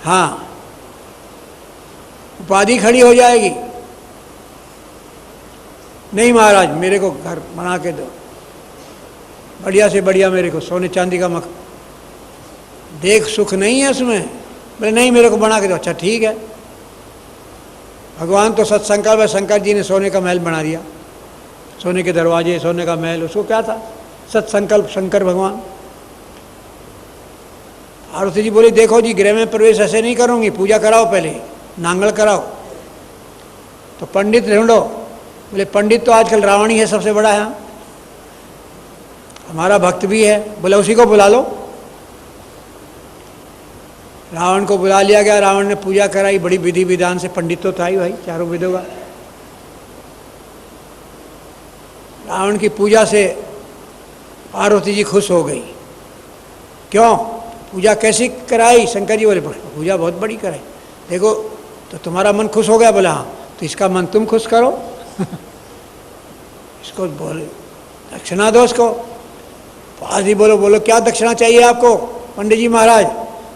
हाँ, उपाधि खड़ी हो जाएगी। नहीं महाराज, मेरे को घर बना के दो, बढ़िया से बढ़िया, मेरे को सोने चांदी का देख सुख नहीं है उसमें। बोले नहीं, मेरे को बना के दो। अच्छा ठीक है। भगवान तो सत्संकल्प है, शंकर जी ने सोने का महल बना दिया, सोने के दरवाजे, सोने का महल, उसको क्या था? सत्संकल्प शंकर भगवान। पार्वती जी बोली देखो जी, गृह में प्रवेश ऐसे नहीं करूंगी, पूजा कराओ, पहले नांगल कराओ, तो पंडित ढूंढो। बोले पंडित तो आजकल रावण ही है, सबसे बड़ा है, हमारा भक्त भी है। बोले उसी को बुला लो। रावण को बुला लिया गया, रावण ने पूजा कराई बड़ी विधि विधान से, पंडित तो था ही भाई, चारों वेदों का। रावण की पूजा से पार्वती जी खुश हो गई। क्यों? पूजा कैसी कराई? शंकर जी बोले पूजा बहुत बड़ी कराई। देखो तो तुम्हारा मन खुश हो गया? बोला हाँ। तो इसका मन तुम खुश करो। इसको बोले दक्षिणा दो इसको। पार्वती बोलो बोलो क्या दक्षिणा चाहिए आपको? पंडित जी महाराज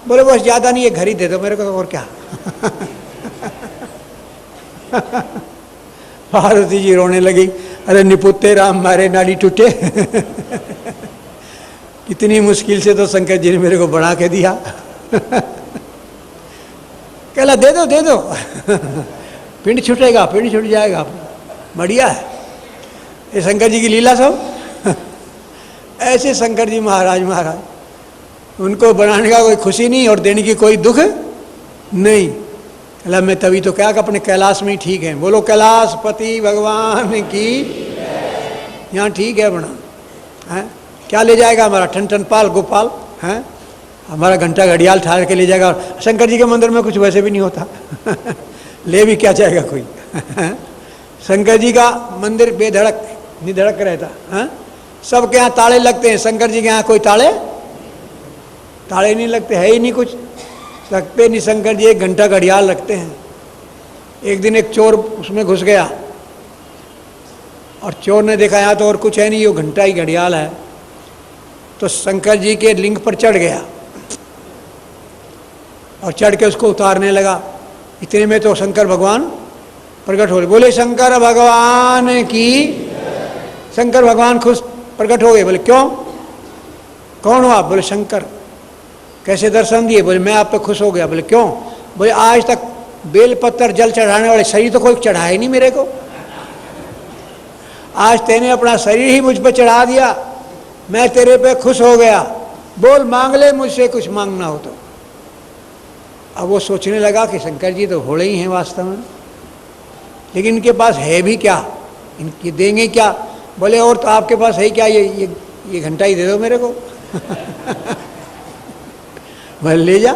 बोले बस ज़्यादा नहीं है, घर ही दे दो मेरे को, और क्या। पार्वती जी रोने लगी, अरे निपुत्ते राम मारे नाली टूटे। कितनी मुश्किल से तो शंकर जी ने मेरे को बढ़ा के दिया। कहला दे दो दे दो। पिंड छूटेगा, पिंड छूट जाएगा, बढ़िया है ये शंकर जी की लीला सब। ऐसे शंकर जी महाराज, उनको बनाने का कोई खुशी नहीं और देने की कोई दुख नहीं। कहला मैं तभी तो क्या अपने कैलाश में ही ठीक है। बोलो कैलाशपति भगवान की। यहाँ ठीक है बना है। क्या ले जाएगा हमारा ठन ठन पाल गोपाल है, हमारा घंटा घड़ियाल ठार के ले जाएगा। शंकर जी के मंदिर में कुछ वैसे भी नहीं होता। ले भी क्या जाएगा कोई। शंकर जी का मंदिर बेधड़क निधड़क रहता है। सबके यहाँ ताले लगते हैं, शंकर जी के यहाँ कोई ताले नहीं लगते, है ही नहीं कुछ, लगते नहीं। शंकर जी एक घंटा घड़ियाल रखते हैं। एक दिन एक चोर उसमें घुस गया और चोर ने देखा यहाँ तो और कुछ है नहीं, वो घंटा ही घड़ियाल है, तो शंकर जी के लिंग पर चढ़ गया और चढ़ के उसको उतारने लगा। इतने में तो शंकर भगवान प्रकट हो गए। बोले शंकर भगवान की। शंकर भगवान खुश प्रकट हो गए। बोले क्यों, कौन हो आप? बोले शंकर। कैसे दर्शन दिए? बोले मैं आप पे खुश हो गया। बोले क्यों? बोले आज तक बेल पत्थर जल चढ़ाने वाले शरीर तो कोई चढ़ाया ही नहीं मेरे को, आज तेने अपना शरीर ही मुझ पर चढ़ा दिया, मैं तेरे पे खुश हो गया। बोल मांग ले मुझसे, कुछ मांगना हो तो। अब वो सोचने लगा कि शंकर जी तो भोले ही हैं वास्तव में, लेकिन इनके पास है भी क्या, इनके देंगे क्या? बोले और तो आपके पास है क्या, ये घंटा ही दे दो मेरे को। बोले ले जा।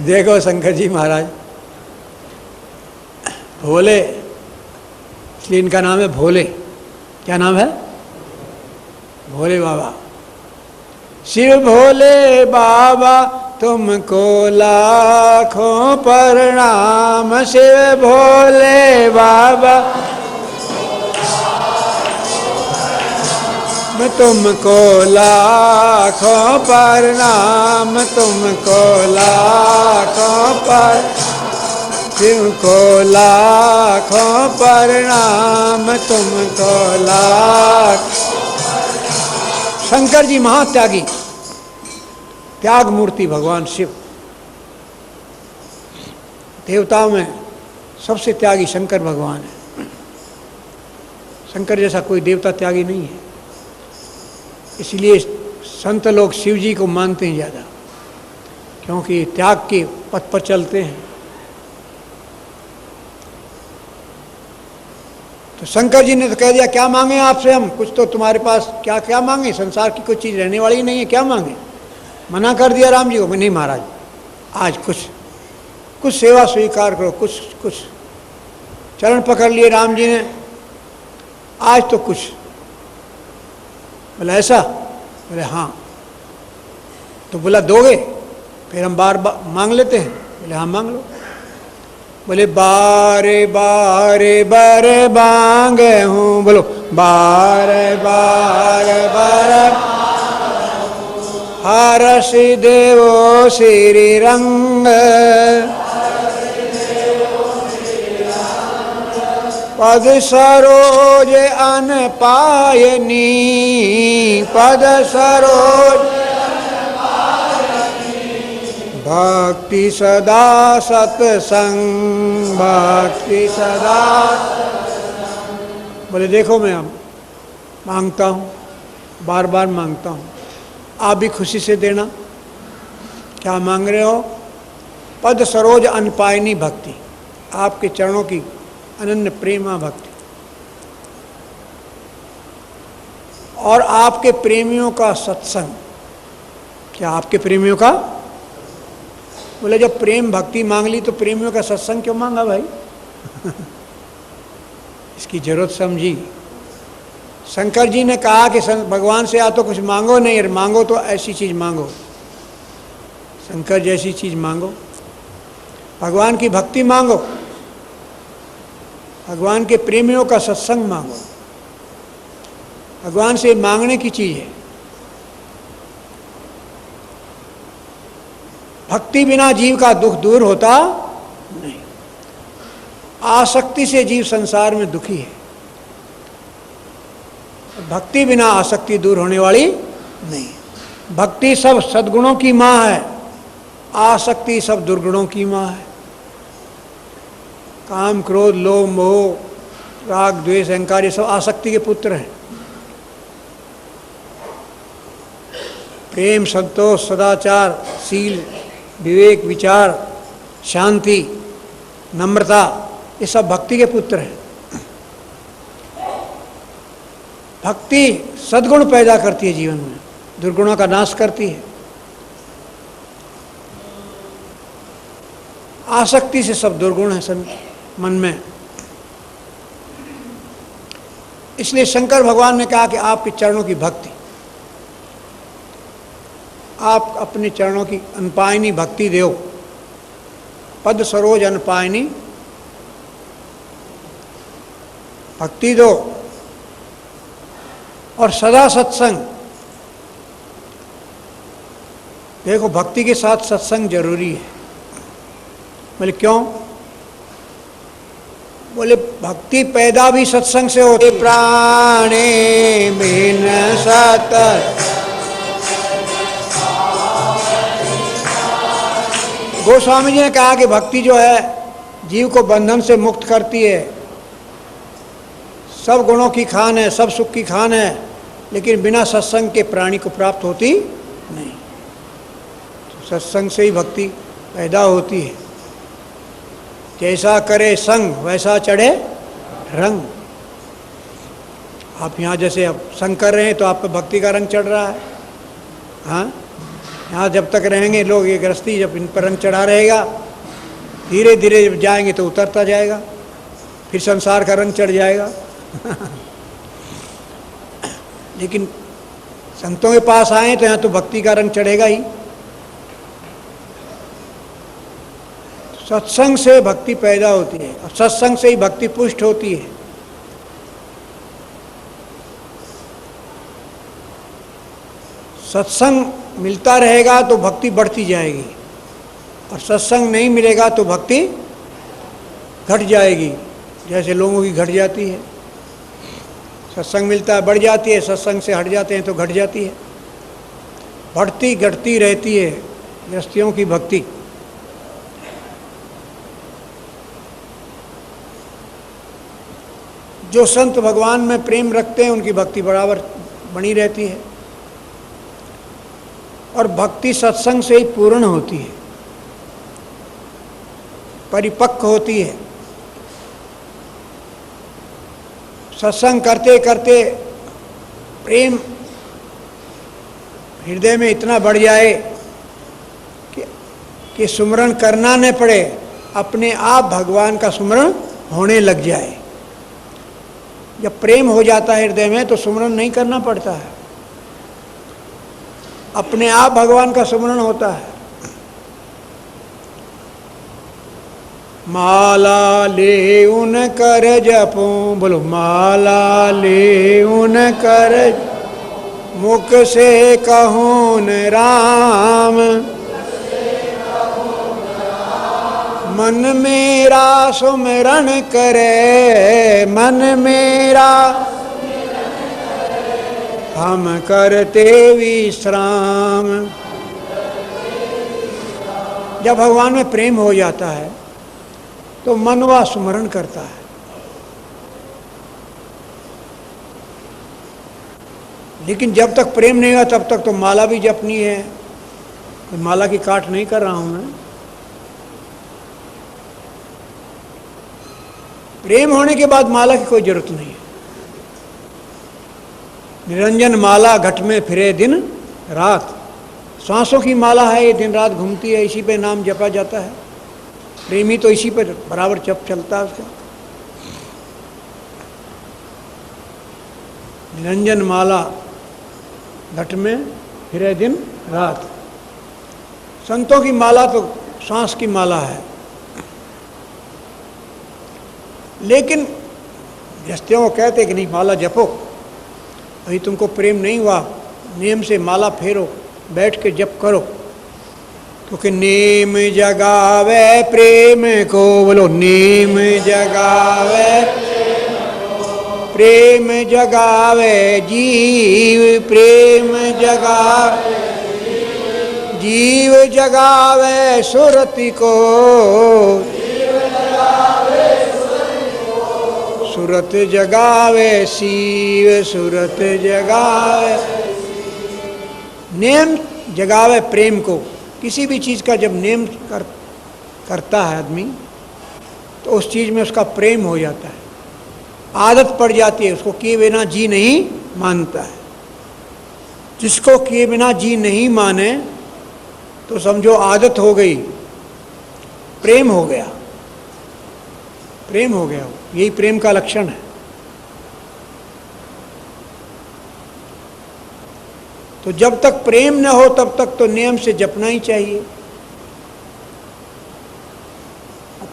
देखो शंकर जी महाराज भोले, इसलिए इनका नाम है भोले। क्या नाम है? भोले बाबा। शिव भोले बाबा तुमको लाखों प्रणाम। शिव भोले बाबा तुमको लाखों प्रणाम, तुमको लाखों तुमको लाखों प्रणाम, तुमको लाख। शंकर जी महात्यागी, त्याग मूर्ति भगवान शिव। देवताओं में सबसे त्यागी शंकर भगवान है। शंकर जैसा कोई देवता त्यागी नहीं है, इसलिए संत लोग शिव जी को मानते हैं ज़्यादा, क्योंकि त्याग के पथ पर चलते हैं। तो शंकर जी ने तो कह दिया क्या मांगे आपसे हम, कुछ तो तुम्हारे पास क्या क्या मांगे, संसार की कोई चीज़ रहने वाली नहीं है, क्या मांगे? मना कर दिया राम जी को। नहीं महाराज, आज कुछ सेवा स्वीकार करो, कुछ चरण पकड़ लिए राम जी ने, आज तो कुछ। बोला ऐसा? बोले हाँ। तो बोला दोगे? फिर हम बार मांग लेते हैं। बोले हाँ मांग लो। बोले बारे बारे बारे मांगे हूँ। बोलो बारे बारे बारे हरसि देवो श्री रंग पद सरोज अन पायनी पद सरोज भक्ति सदा सत्संग भक्ति सदा। बोले देखो मैं अब मांगता हूँ, बार बार मांगता हूँ, आप भी खुशी से देना। क्या मांग रहे हो? पद सरोज अनपायनी भक्ति, आपके चरणों की अनन्य प्रेमा भक्ति और आपके प्रेमियों का सत्संग। क्या आपके प्रेमियों का? बोले जब प्रेम भक्ति मांग ली तो प्रेमियों का सत्संग क्यों मांगा भाई? इसकी जरूरत समझी। शंकर जी ने कहा कि भगवान से या तो कुछ मांगो नहीं, और मांगो तो ऐसी चीज मांगो, शंकर जैसी चीज मांगो, भगवान की भक्ति मांगो, भगवान के प्रेमियों का सत्संग मांगो। भगवान से मांगने की चीज है। भक्ति बिना जीव का दुख दूर होता नहीं। आसक्ति से जीव संसार में दुखी है, भक्ति बिना आसक्ति दूर होने वाली नहीं। भक्ति सब सद्गुणों की माँ है, आसक्ति सब दुर्गुणों की माँ है। काम क्रोध लोभ मोह राग द्वेष अहंकार ये सब आसक्ति के पुत्र हैं। प्रेम संतोष सदाचार शील विवेक विचार शांति नम्रता ये सब भक्ति के पुत्र हैं। भक्ति सद्गुण पैदा करती है जीवन में, दुर्गुणों का नाश करती है। आसक्ति से सब दुर्गुण है मन में। इसलिए शंकर भगवान ने कहा कि आपके चरणों की भक्ति, आप अपने चरणों की अनपायनी भक्ति दो। पद सरोज अनपायनी भक्ति दो और सदा सत्संग। देखो भक्ति के साथ सत्संग जरूरी है। बोले क्यों? बोले भक्ति पैदा भी सत्संग से होती। प्राणे बिन सत गोस्वामी जी ने कहा कि भक्ति जो है जीव को बंधन से मुक्त करती है, सब गुणों की खान है, सब सुख की खान है, लेकिन बिना सत्संग के प्राणी को प्राप्त होती नहीं। तो सत्संग से ही भक्ति पैदा होती है। जैसा करे संग वैसा चढ़े रंग। आप यहाँ जैसे अब संग कर रहे हैं तो आप पे भक्ति का रंग चढ़ रहा है। हाँ, यहाँ जब तक रहेंगे लोग, ये गृहस्थी जब इन पर रंग चढ़ा रहेगा, धीरे धीरे जब जाएंगे तो उतरता जाएगा, फिर संसार का रंग चढ़ जाएगा। लेकिन संतों के पास आए तो यहाँ तो भक्ति का रंग चढ़ेगा ही। सत्संग से भक्ति पैदा होती है और सत्संग से ही भक्ति पुष्ट होती है। सत्संग मिलता रहेगा तो भक्ति बढ़ती जाएगी, और सत्संग नहीं मिलेगा तो भक्ति घट जाएगी, जैसे लोगों की घट जाती है। सत्संग मिलता है बढ़ जाती है, सत्संग से हट जाते हैं तो घट जाती है। बढ़ती घटती रहती है गृहस्थियों की भक्ति। जो संत भगवान में प्रेम रखते हैं उनकी भक्ति बराबर बनी रहती है, और भक्ति सत्संग से ही पूर्ण होती है, परिपक्व होती है। सत्संग करते करते प्रेम हृदय में इतना बढ़ जाए कि सुमरण करना न पड़े, अपने आप भगवान का सुमरण होने लग जाए। जब प्रेम हो जाता है हृदय में तो सुमरण नहीं करना पड़ता है, अपने आप भगवान का सुमरण होता है। माला ले उन कर जपूं, बोलो माला ले उन कर। मुख से कहूँ न राम, मन मेरा सुमिरन करे, मन मेरा हम करते विश्राम। जब भगवान में प्रेम हो जाता है तो मन वह स्मरण करता है। लेकिन जब तक प्रेम नहीं हुआ तब तक तो माला भी जपनी है। तो माला की काट नहीं कर रहा हूं मैं। प्रेम होने के बाद माला की कोई जरूरत नहीं है। निरंजन माला घट में फिरे दिन रात। सांसों की माला है, ये दिन रात घूमती है, इसी पे नाम जपा जाता है। प्रेमी तो इसी पर बराबर जप चलता है उसका। निरंजन माला घट में फिरे दिन रात। संतों की माला तो सांस की माला है। लेकिन गृहस्थियों को कहते कि नहीं माला जपो, अभी तुमको प्रेम नहीं हुआ, नियम से माला फेरो, बैठ के जप करो। क्योंकि नेम जगावे प्रेम को, बोलो नेम जगावे, प्रेम जगावे जीव, प्रेम जगावे जीव, जगावे सुरति को, सुरत जगावे शिव, सुरत जगावे। नेम जगावे प्रेम को। किसी भी चीज़ का जब नेम करता है आदमी तो उस चीज़ में उसका प्रेम हो जाता है, आदत पड़ जाती है, उसको किए बिना जी नहीं मानता है। जिसको किए बिना जी नहीं माने तो समझो आदत हो गई, प्रेम हो गया, प्रेम हो गया। यही प्रेम का लक्षण है। तो जब तक प्रेम न हो तब तक तो नियम से जपना ही चाहिए।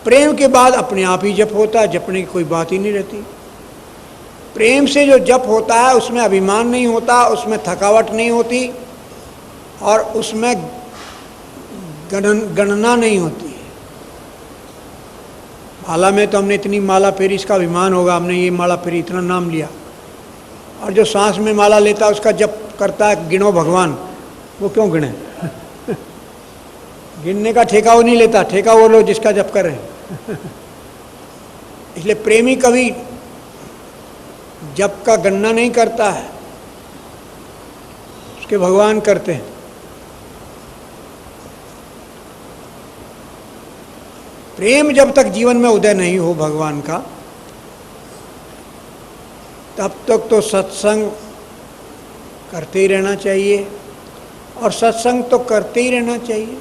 प्रेम के बाद अपने आप ही जप होता है, जपने की कोई बात ही नहीं रहती। प्रेम से जो जप होता है उसमें अभिमान नहीं होता, उसमें थकावट नहीं होती और उसमें गणना नहीं होती है। माला में तो हमने इतनी माला फेरी, इसका अभिमान होगा, हमने ये माला फेरी, इतना नाम लिया। और जो सांस में माला लेता है उसका जप करता है, गिनो भगवान, वो क्यों गिने? गिनने का ठेका वो नहीं लेता, ठेका वो लो जिसका जप कर रहे हैं। इसलिए प्रेमी कभी जप का गणना नहीं करता है, उसके भगवान करते हैं। प्रेम जब तक जीवन में उदय नहीं हो भगवान का, तब तक तो सत्संग करते ही रहना चाहिए। और सत्संग तो करते ही रहना चाहिए।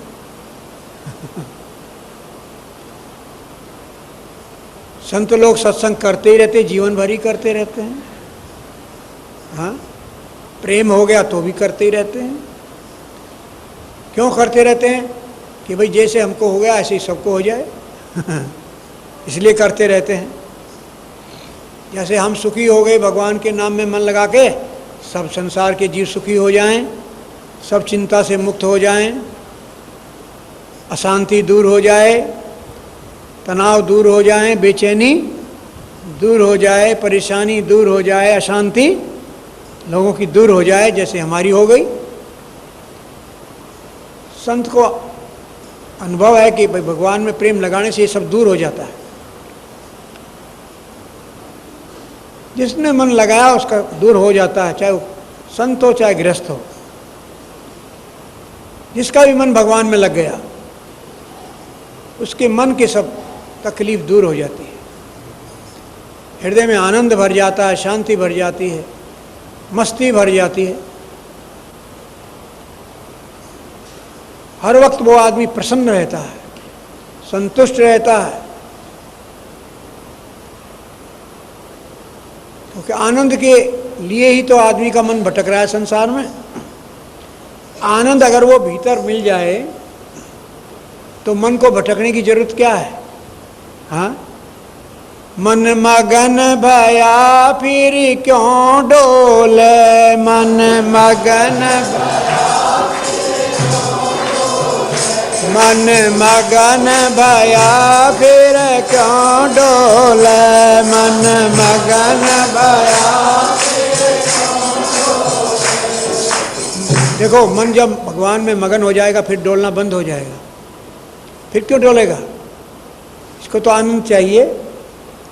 संत लोग सत्संग करते ही रहते, जीवन भर ही करते रहते हैं। हाँ, प्रेम हो गया तो भी करते ही रहते हैं। क्यों करते रहते हैं? कि भाई जैसे हमको हो गया ऐसे ही सबको हो जाए। इसलिए करते रहते हैं। जैसे हम सुखी हो गए भगवान के नाम में मन लगा के, सब संसार के जीव सुखी हो जाएं, सब चिंता से मुक्त हो जाएं, अशांति दूर हो जाए, तनाव दूर हो जाए, बेचैनी दूर हो जाए, परेशानी दूर हो जाए, अशांति लोगों की दूर हो जाए, जैसे हमारी हो गई। संत को अनुभव है कि भाई भगवान में प्रेम लगाने से ये सब दूर हो जाता है। जिसने मन लगाया उसका दूर हो जाता है, चाहे वो संत हो चाहे गृहस्थ हो। जिसका भी मन भगवान में लग गया उसके मन की सब तकलीफ दूर हो जाती है। हृदय में आनंद भर जाता है, शांति भर जाती है, मस्ती भर जाती है। हर वक्त वो आदमी प्रसन्न रहता है, संतुष्ट रहता है। क्योंकि आनंद के लिए ही तो आदमी का मन भटक रहा है संसार में। आनंद अगर वो भीतर मिल जाए तो मन को भटकने की जरूरत क्या है? हाँ, मन मगन भया फिर क्यों डोले, मन मगन मन मगन भया फिर क्यों डोले, मन मगन भया। देखो मन जब भगवान में मगन हो जाएगा फिर डोलना बंद हो जाएगा। फिर क्यों डोलेगा? इसको तो आनंद चाहिए,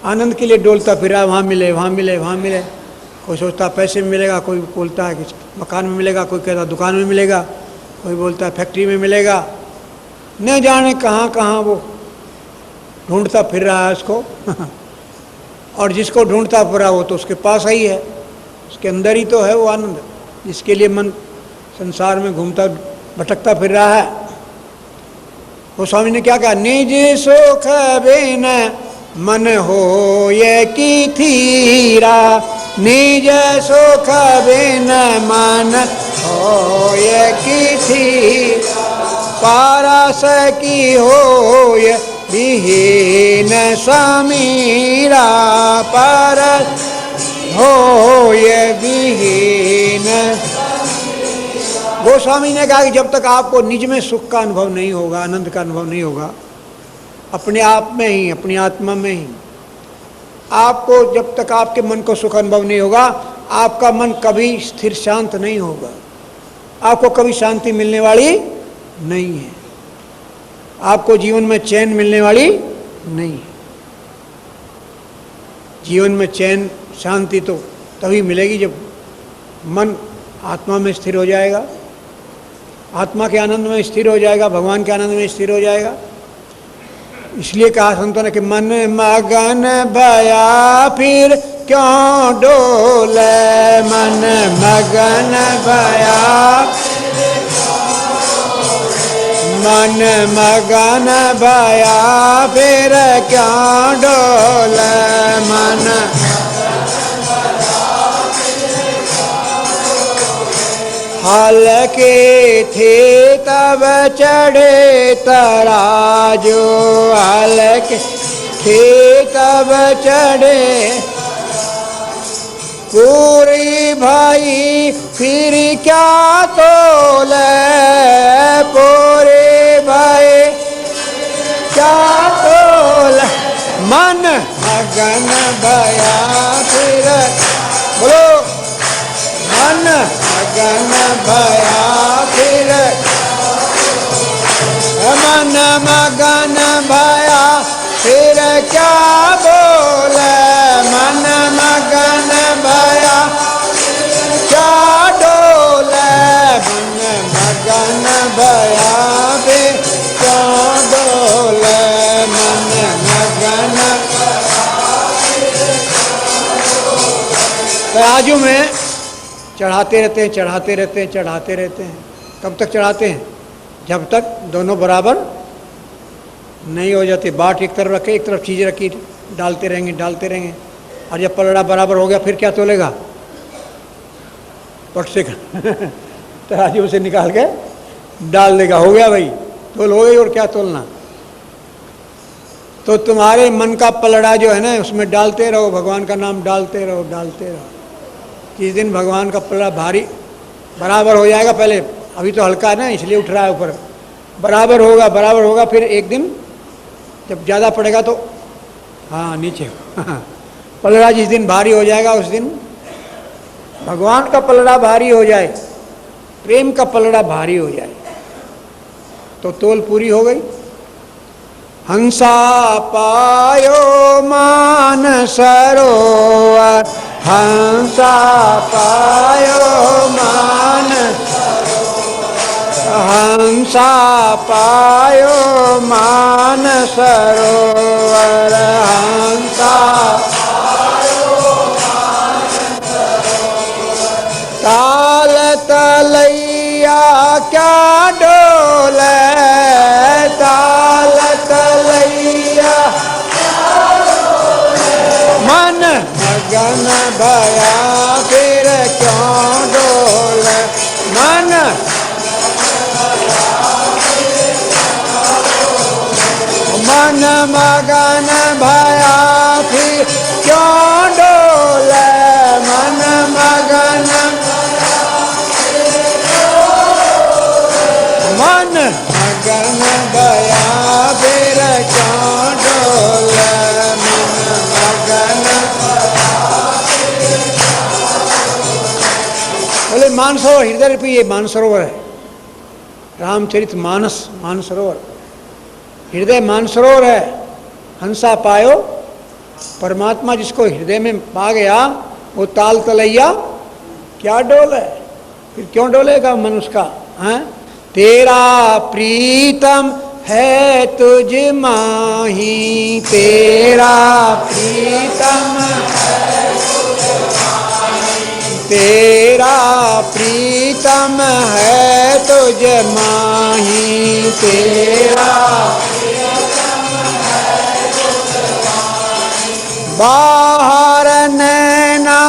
आनंद के लिए डोलता फिरा, वहाँ मिले वहाँ मिले वहाँ मिले। कोई सोचता पैसे में मिलेगा, कोई बोलता है कि मकान में मिलेगा, कोई कहता दुकान में मिलेगा, कोई बोलता है फैक्ट्री में मिलेगा। न जाने कहाँ कहाँ वो ढूंढता फिर रहा है उसको और जिसको ढूंढता फिरा वो तो उसके पास ही है, उसके अंदर ही तो है वो आनंद, जिसके लिए मन संसार में घूमता भटकता फिर रहा है। वो स्वामी ने क्या कहा? निज सुख बिन मन हो ये की थीरा, निज सुख बिन मन हो ये की थीरा, पारस की हो ये विहीन समीरा, पारस हो ये विहीन। गोस्वामी ने कहा कि जब तक आपको निज में सुख का अनुभव नहीं होगा, आनंद का अनुभव नहीं होगा, अपने आप में ही, अपनी आत्मा में ही, आपको जब तक आपके मन को सुख अनुभव नहीं होगा, आपका मन कभी स्थिर शांत नहीं होगा, आपको कभी शांति मिलने वाली नहीं है, आपको जीवन में चैन मिलने वाली नहीं है। जीवन में चैन शांति तो तभी मिलेगी जब मन आत्मा में स्थिर हो जाएगा, आत्मा के आनंद में स्थिर हो जाएगा, भगवान के आनंद में स्थिर हो जाएगा। इसलिए कहा संतों ने कि मन मगन भया फिर क्यों डोले, मन मगन भया, मन मगन भया फिर क्यों डोले, मन हल्के थे तब चढ़े तराजू, हल्के थे तब चढ़े पूरी भाई फिर क्या तोले, पूरी भाई क्या तोले, मन मगन भया फिर, बोलो मन मगन भया फिर, मन मगन भया फिर क्या बोले, मन मगन भया क्या डोले, मन मगन भया फिर क्या डोले, मन मगन। तराजू में चढ़ाते रहते हैं, चढ़ाते रहते हैं, चढ़ाते रहते हैं। कब तक चढ़ाते हैं? जब तक दोनों बराबर नहीं हो जाते। बाट एक तरफ रखे, एक तरफ चीज़ रखी, डालते रहेंगे डालते रहेंगे, और जब पलड़ा बराबर हो गया फिर क्या तोलेगा? पट से तराजू से निकाल के डाल देगा, हो गया भाई, तोल हो गई, और क्या तोलना। तो तुम्हारे मन का पलड़ा जो है ना, उसमें डालते रहो, भगवान का नाम डालते रहो, डालते रहो। जिस दिन भगवान का पलड़ा भारी बराबर हो जाएगा, पहले अभी तो हल्का है ना इसलिए उठ रहा है ऊपर, बराबर होगा, बराबर होगा, फिर एक दिन जब ज़्यादा पड़ेगा तो हाँ नीचे पलड़ा जिस दिन भारी हो जाएगा, उस दिन भगवान का पलड़ा भारी हो जाए, प्रेम का पलड़ा भारी हो जाए, तो तोल पूरी हो गई। हंसा पायो मान सरोवर, हंसा पायो मान, हंसा पायो मान सरोवर, हंसा ताल तलैया क्या डोले, ताल तलैया मन मगन भया फिर क्यों डोले, मन मन मगन भया फिर मन मगन भया फिर क्यों डोले, मन मगन। बोले मानसरोवर, हृदय रूपी ये मानसरोवर है, रामचरित मानस मानसरोवर, हृदय मानसरोवर है। हंसा पायो परमात्मा जिसको हृदय में पा गया, वो ताल तलैया क्या डोले, फिर क्यों डोलेगा मन उसका, हैं? तेरा प्रीतम है तुझ माही, तेरा प्रीतम है तुझ माही, तेरा प्रीतम है तुझ माही, तेरा प्रीतम है तुझ माही। बाहर नैना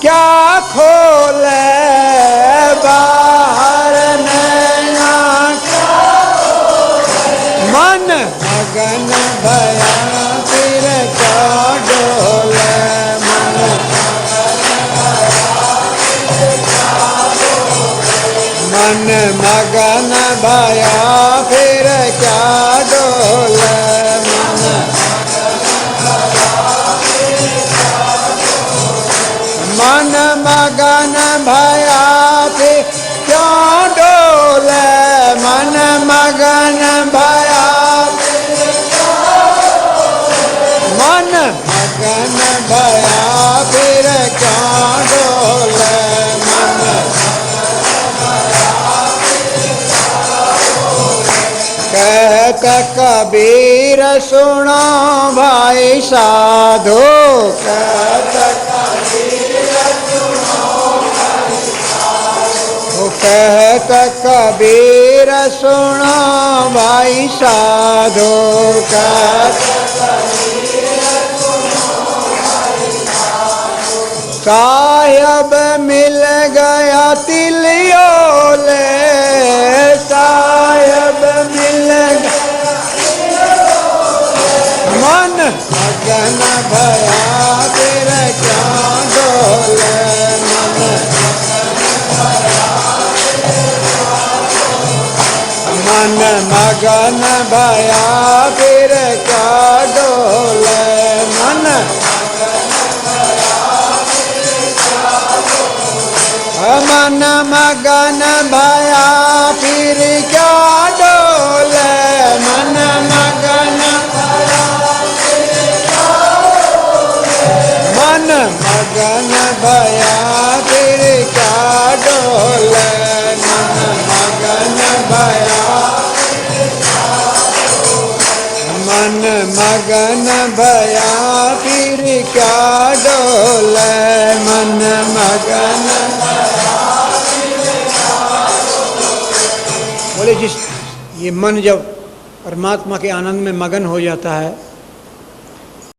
क्या खोले, बाहर नैना क्या खोले, मन मगन भया फिर क्या डोले, मन मन मगन भया फिर क्या डोले, मन मगन भया फिर क्यों डोले, मन मगन भया मन मगन भया फिर क्यों डोले, मन कहत कबीर सुनो भाई साधो, कहत कहत कबीर सुनो भाई साधो, साहब मिल गया तिलियोले, साहब मिल गया, मन मगन भया फिर क्यों डोले, मन मगन भया फिर क्या डोले, मन मन मगन भया फिर क्या डोले, मन मगन मन मगन भया फिर क्या डोले, मन मगन भया मन मगन भया फिर क्या डोले, मन मगन। बोले जिस ये मन जब परमात्मा के आनंद में मगन हो जाता है